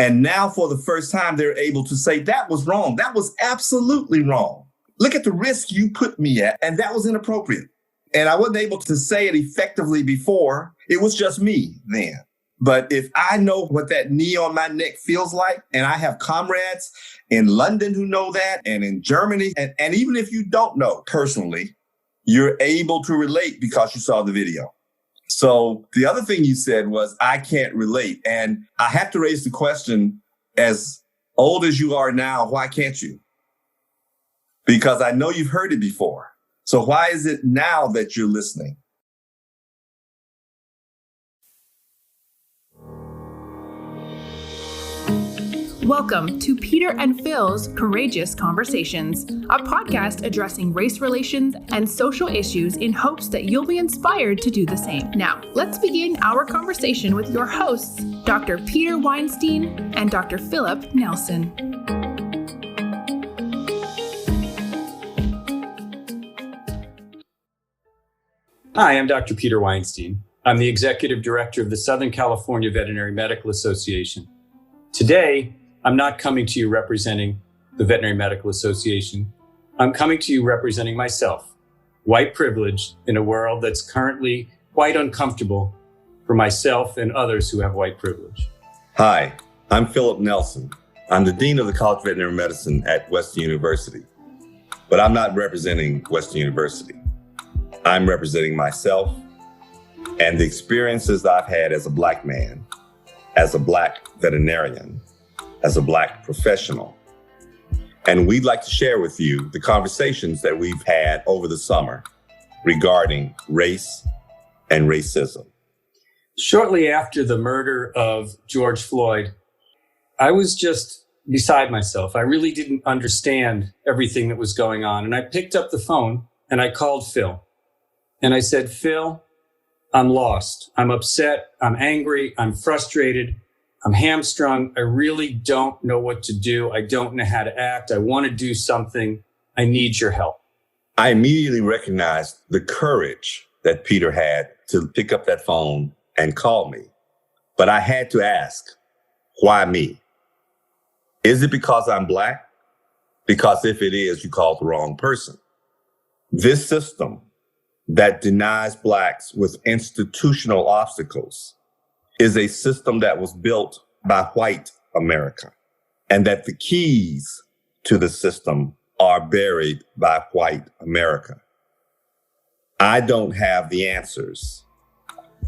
And now for the first time, they're able to say that was wrong. That was absolutely wrong. Look at the risk you put me at. And that was inappropriate. And I wasn't able to say it effectively before. It was just me then. But if I know what that knee on my neck feels like, and I have comrades in London who know that, and in Germany, and even if you don't know personally, you're able to relate because you saw the video. So the other thing you said was, I can't relate. And I have to raise the question, as old as you are now, why can't you? Because I know you've heard it before. So why is it now that you're listening? Welcome to Peter and Phil's Courageous Conversations, a podcast addressing race relations and social issues in hopes that you'll be inspired to do the same. Now, let's begin our conversation with your hosts, Dr. Peter Weinstein and Dr. Phillip Nelson. Hi, I'm Dr. Peter Weinstein. I'm the Executive Director of the Southern California Veterinary Medical Association. Today, I'm not coming to you representing the Veterinary Medical Association. I'm coming to you representing myself, white privilege in a world that's currently quite uncomfortable for myself and others who have white privilege. Hi, I'm Phillip Nelson. I'm the Dean of the College of Veterinary Medicine at Western University, but I'm not representing Western University. I'm representing myself and the experiences I've had as a Black man, as a Black veterinarian, as a Black professional. And we'd like to share with you the conversations that we've had over the summer regarding race and racism. Shortly after the murder of George Floyd, I was just beside myself. I really didn't understand everything that was going on. And I picked up the phone and I called Phil. And I said, Phil, I'm lost. I'm upset. I'm angry. I'm frustrated. I'm hamstrung. I really don't know what to do. I don't know how to act. I want to do something. I need your help. I immediately recognized the courage that Peter had to pick up that phone and call me. But I had to ask, why me? Is it because I'm Black? Because if it is, you called the wrong person. This system that denies Blacks with institutional obstacles is a system that was built by white America, and that the keys to the system are buried by white America. I don't have the answers,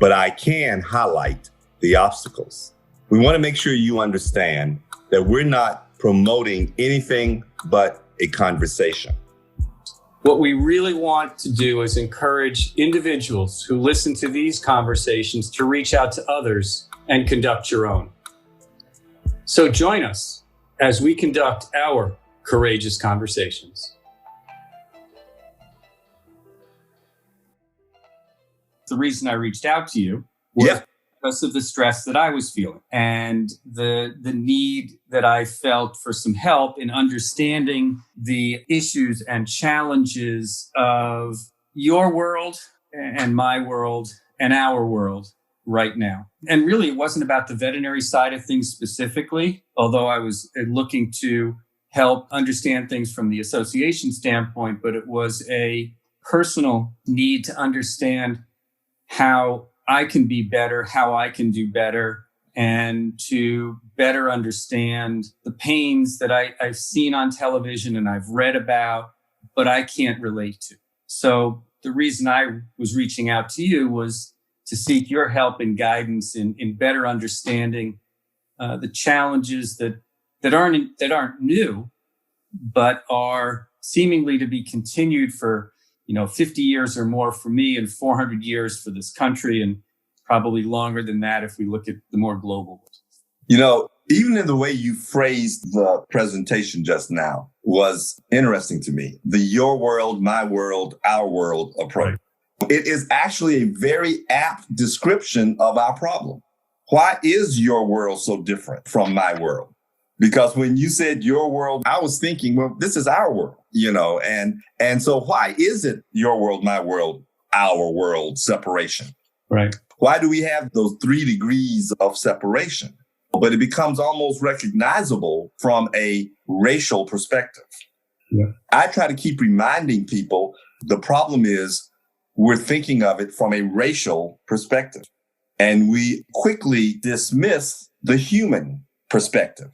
but I can highlight the obstacles. We want to make sure you understand that we're not promoting anything but a conversation. What we really want to do is encourage individuals who listen to these conversations to reach out to others and conduct your own. So join us as we conduct our courageous conversations. The reason I reached out to you was because of the stress that I was feeling and the need that I felt for some help in understanding the issues and challenges of your world and my world and our world right now. And really, it wasn't about the veterinary side of things specifically, although I was looking to help understand things from the association standpoint, but it was a personal need to understand how I can be better, how I can do better, and to better understand the pains that I've seen on television and I've read about, but I can't relate to. So the reason I was reaching out to you was to seek your help and guidance in better understanding the challenges that aren't new, but are seemingly to be continued for 50 years or more for me and 400 years for this country, and probably longer than that if we look at the more global. Even in the way you phrased the presentation just now was interesting to me. The your world, my world, our world approach. Right. It is actually a very apt description of our problem. Why is your world so different from my world? Because when you said your world, I was thinking, well, this is our world, and so why is it your world, my world, our world separation? Right. Why do we have those 3 degrees of separation? but it becomes almost recognizable from a racial perspective. Yeah. I try to keep reminding people the problem is we're thinking of it from a racial perspective, and we quickly dismiss the human perspective.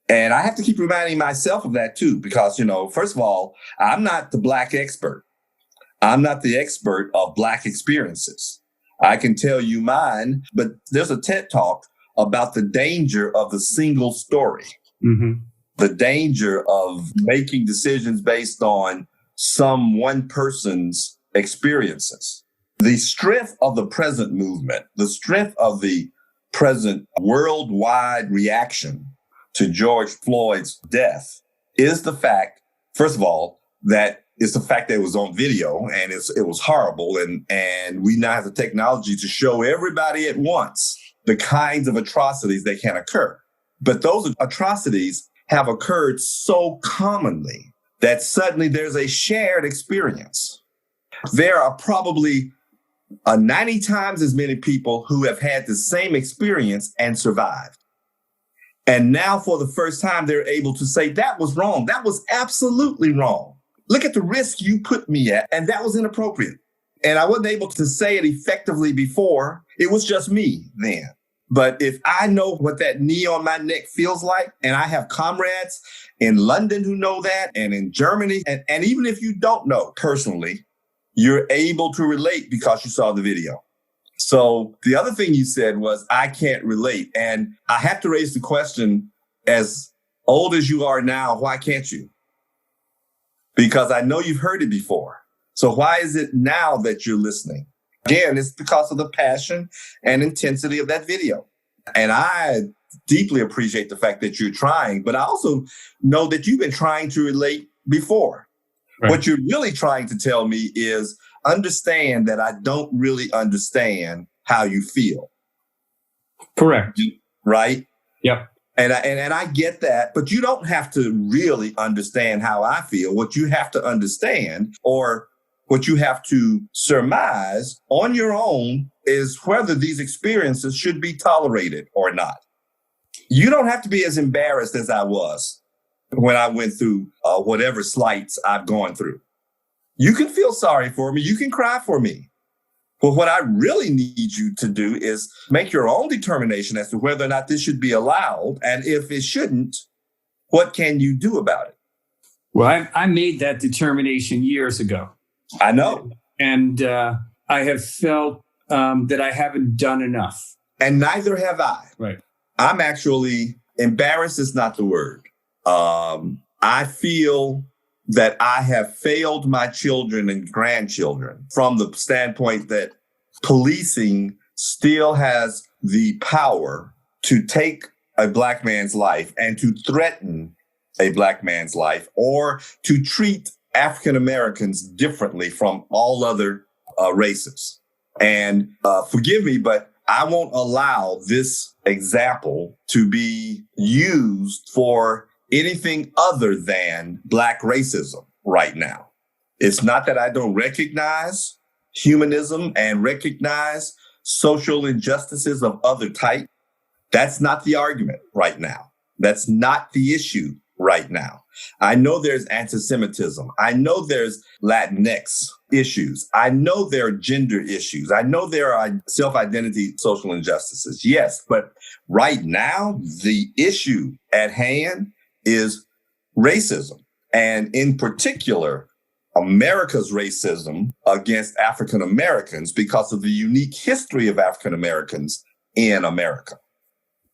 And I have to keep reminding myself of that too, because, first of all, I'm not the Black expert. I'm not the expert of Black experiences. I can tell you mine, but there's a TED Talk about the danger of the single story, the danger of making decisions based on one person's experiences. The strength of the present movement, the strength of the present worldwide reaction to George Floyd's death is the fact, first of all, that it's the fact that it was on video and it was horrible. And we now have the technology to show everybody at once the kinds of atrocities that can occur. But those atrocities have occurred so commonly that suddenly there's a shared experience. There are probably 90 times as many people who have had the same experience and survived. And now for the first time, they're able to say, that was wrong. That was absolutely wrong. Look at the risk you put me at. And that was inappropriate. And I wasn't able to say it effectively before. It was just me then. But if I know what that knee on my neck feels like, and I have comrades in London who know that, and in Germany, and even if you don't know personally, you're able to relate because you saw the video. So the other thing you said was, I can't relate. And I have to raise the question, as old as you are now, why can't you? Because I know you've heard it before. So why is it now that you're listening? Again, it's because of the passion and intensity of that video. And I deeply appreciate the fact that you're trying, but I also know that you've been trying to relate before. Right. What you're really trying to tell me is understand that I don't really understand how you feel. Correct. Right? Yep. And I get that, but you don't have to really understand how I feel. What you have to understand, or what you have to surmise on your own, is whether these experiences should be tolerated or not. You don't have to be as embarrassed as I was when I went through whatever slights I've gone through. You can feel sorry for me. You can cry for me. But what I really need you to do is make your own determination as to whether or not this should be allowed. And if it shouldn't, what can you do about it? Well, I made that determination years ago. I know. And I have felt that I haven't done enough. And neither have I. Right. I'm actually, embarrassed is not the word. I feel that I have failed my children and grandchildren from the standpoint that policing still has the power to take a Black man's life and to threaten a Black man's life, or to treat African Americans differently from all other races. And forgive me, but I won't allow this example to be used for anything other than Black racism right now. It's not that I don't recognize humanism and recognize social injustices of other type. That's not the argument right now. That's not the issue right now. I know there's anti-Semitism. I know there's Latinx issues. I know there are gender issues. I know there are self-identity social injustices. Yes, but right now, the issue at hand is racism. And in particular, America's racism against African Americans because of the unique history of African Americans in America.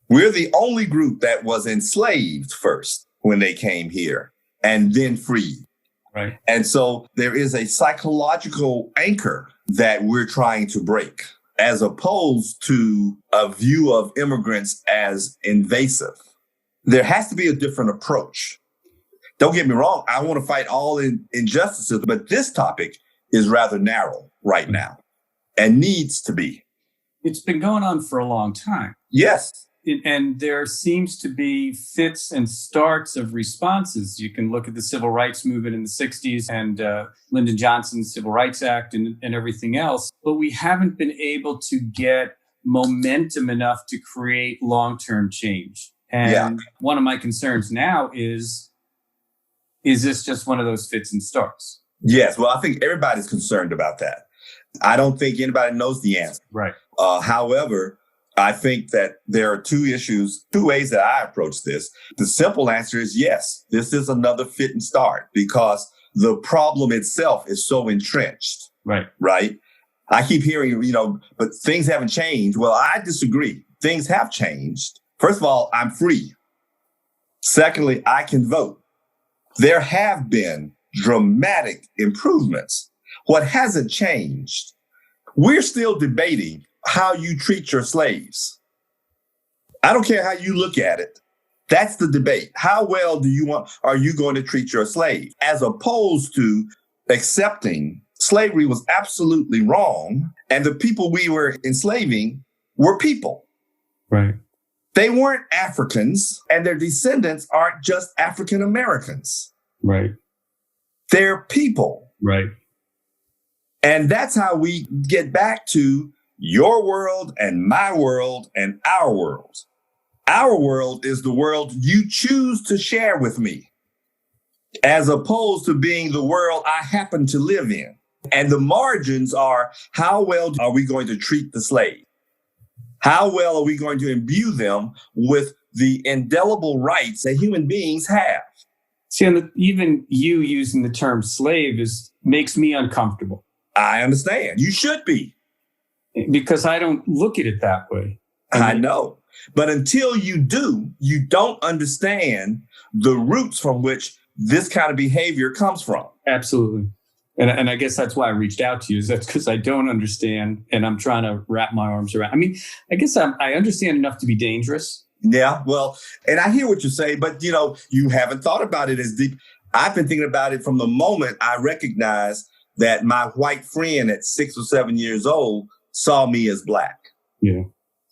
We're the only group that was enslaved first when they came here and then freed. Right. And so there is a psychological anchor that we're trying to break, as opposed to a view of immigrants as invasive. There has to be a different approach. Don't get me wrong. I want to fight all injustices, but this topic is rather narrow right now and needs to be. It's been going on for a long time. Yes. And there seems to be fits and starts of responses. You can look at the civil rights movement in the 60s and Lyndon Johnson's Civil Rights Act and everything else. But we haven't been able to get momentum enough to create long-term change. And one of my concerns now is this just one of those fits and starts? Yes. Well, I think everybody's concerned about that. I don't think anybody knows the answer. Right. However, I think that there are two ways that I approach this. The simple answer is yes, this is another fit and start because the problem itself is so entrenched. Right. Right. I keep hearing, but things haven't changed. Well, I disagree. Things have changed. First of all, I'm free. Secondly, I can vote. There have been dramatic improvements. What hasn't changed? We're still debating how you treat your slaves. I don't care how you look at it. That's the debate. How well are you going to treat your slave? As opposed to accepting slavery was absolutely wrong. And the people we were enslaving were people. Right. They weren't Africans, and their descendants aren't just African Americans. Right. They're people. Right. And that's how we get back to your world and my world and our world. Our world is the world you choose to share with me, as opposed to being the world I happen to live in. And the margins are, how well are we going to treat the slave? How well are we going to imbue them with the indelible rights that human beings have? See, and even you using the term slave makes me uncomfortable. I understand. You should be. Because I don't look at it that way. I know. But until you do, you don't understand the roots from which this kind of behavior comes from. Absolutely. And I guess that's why I reached out to you, is that's because I don't understand and I'm trying to wrap my arms around. I mean, I guess I understand enough to be dangerous. Yeah, well, and I hear what you say, but, you haven't thought about it as deep. I've been thinking about it from the moment I recognized that my white friend at 6 or 7 years old saw me as Black. Yeah.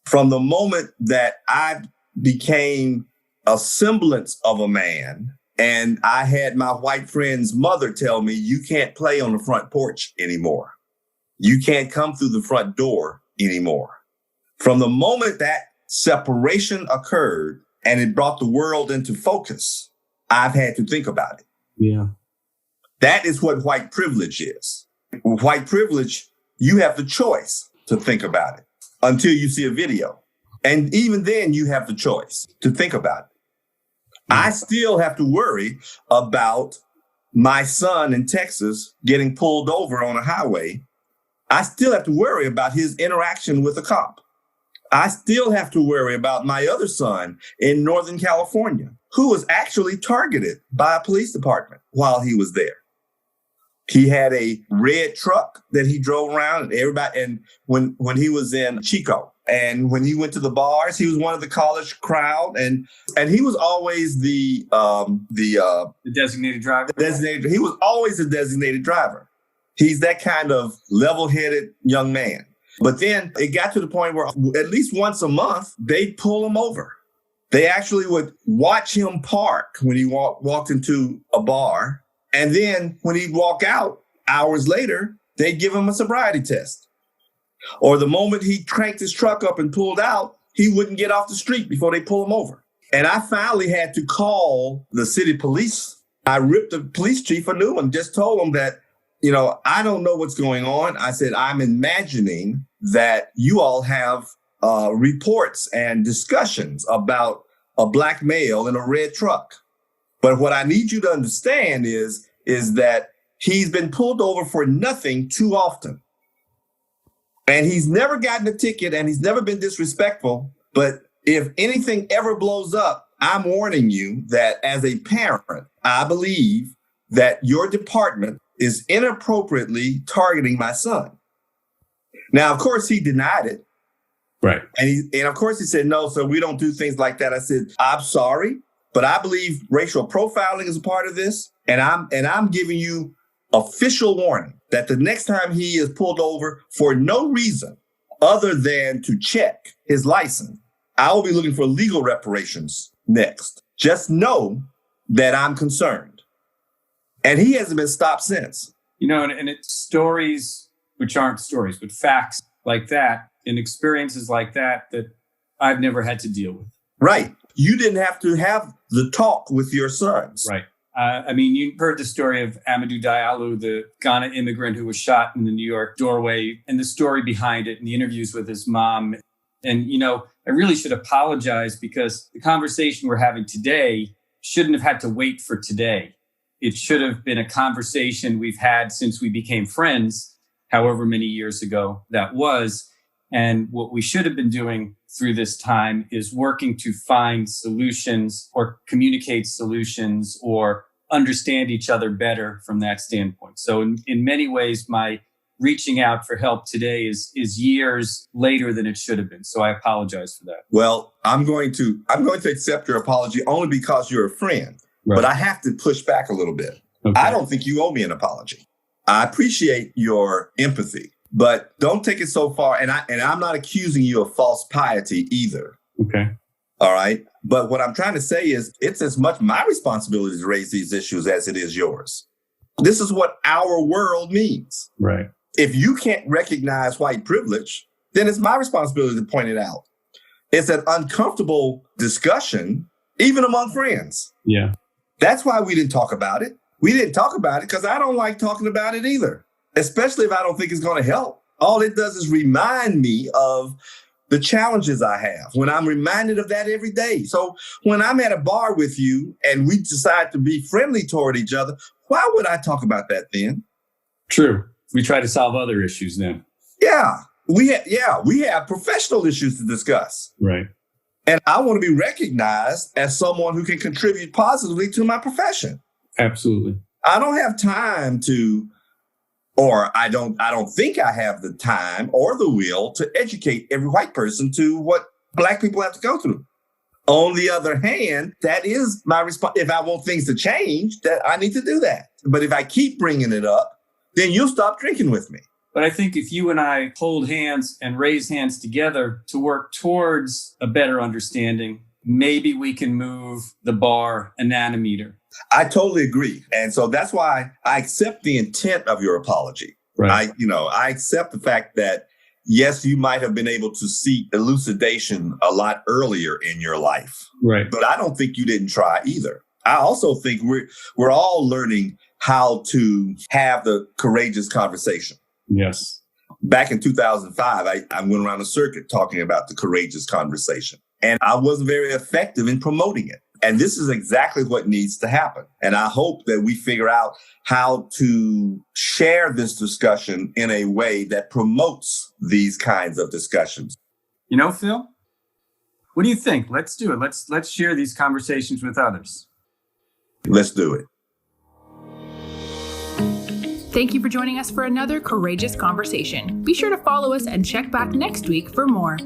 From the moment that I became a semblance of a man, and I had my white friend's mother tell me, you can't play on the front porch anymore. You can't come through the front door anymore. From the moment that separation occurred and it brought the world into focus, I've had to think about it. Yeah. That is what white privilege is. White privilege, you have the choice to think about it until you see a video. And even then you have the choice to think about it. I still have to worry about my son in Texas getting pulled over on a highway. I still have to worry about his interaction with a cop. I still have to worry about my other son in Northern California, who was actually targeted by a police department while he was there. He had a red truck that he drove around, and when he was in Chico. And when he went to the bars, he was one of the college crowd, and he was always the designated driver. He was always the designated driver. He's that kind of level-headed young man. But then it got to the point where at least once a month, they'd pull him over. They actually would watch him park when he walked into a bar. And then when he'd walk out hours later, they'd give him a sobriety test. Or the moment he cranked his truck up and pulled out, he wouldn't get off the street before they pull him over. And I finally had to call the city police. I ripped the police chief a new one, just told him that, I don't know what's going on. I said, I'm imagining that you all have reports and discussions about a Black male in a red truck. But what I need you to understand is that he's been pulled over for nothing too often. And he's never gotten a ticket and he's never been disrespectful. But if anything ever blows up, I'm warning you that as a parent, I believe that your department is inappropriately targeting my son. Now, of course, he denied it. Right. And of course, he said, no, sir, we don't do things like that. I said, I'm sorry, but I believe racial profiling is a part of this. And I'm giving you official warning that the next time he is pulled over for no reason other than to check his license, I will be looking for legal reparations next. Just know that I'm concerned. And he hasn't been stopped since. And it's stories, which aren't stories, but facts like that and experiences like that I've never had to deal with. Right. You didn't have to have the talk with your sons. Right. You heard the story of Amadou Diallo, the Ghana immigrant who was shot in the New York doorway, and the story behind it and the interviews with his mom. And, I really should apologize because the conversation we're having today shouldn't have had to wait for today. It should have been a conversation we've had since we became friends, however many years ago that was. And what we should have been doing through this time is working to find solutions or communicate solutions or understand each other better from that standpoint. So in many ways, my reaching out for help today is years later than it should have been. So I apologize for that. Well, I'm going to accept your apology only because you're a friend. Right. But I have to push back a little bit. Okay. I don't think you owe me an apology. I appreciate your empathy, but don't take it so far. And I'm not accusing you of false piety either. Okay. All right. But what I'm trying to say is it's as much my responsibility to raise these issues as it is yours. This is what our world means. Right. If you can't recognize white privilege, then it's my responsibility to point it out. It's an uncomfortable discussion, even among friends. Yeah. That's why we didn't talk about it. We didn't talk about it because I don't like talking about it either, especially if I don't think it's going to help. All it does is remind me of the challenges I have when I'm reminded of that every day. So when I'm at a bar with you and we decide to be friendly toward each other, why would I talk about that then? True. We try to solve other issues then. Yeah. We have professional issues to discuss. Right. And I want to be recognized as someone who can contribute positively to my profession. Absolutely. I don't have time to, or I don't think I have the time or the will to educate every white person to what Black people have to go through. On the other hand, that is my response. If I want things to change, that I need to do that. But if I keep bringing it up, then you'll stop drinking with me. But I think if you and I hold hands and raise hands together to work towards a better understanding, maybe we can move the bar a nanometer. I totally agree. And so that's why I accept the intent of your apology. Right. I accept the fact that, yes, you might have been able to seek elucidation a lot earlier in your life. Right. But I don't think you didn't try either. I also think we're all learning how to have the courageous conversation. Yes. Back in 2005, I went around the circuit talking about the courageous conversation, and I wasn't very effective in promoting it. And this is exactly what needs to happen. And I hope that we figure out how to share this discussion in a way that promotes these kinds of discussions. Phil, what do you think? Let's do it. Let's share these conversations with others. Let's do it. Thank you for joining us for another courageous conversation. Be sure to follow us and check back next week for more.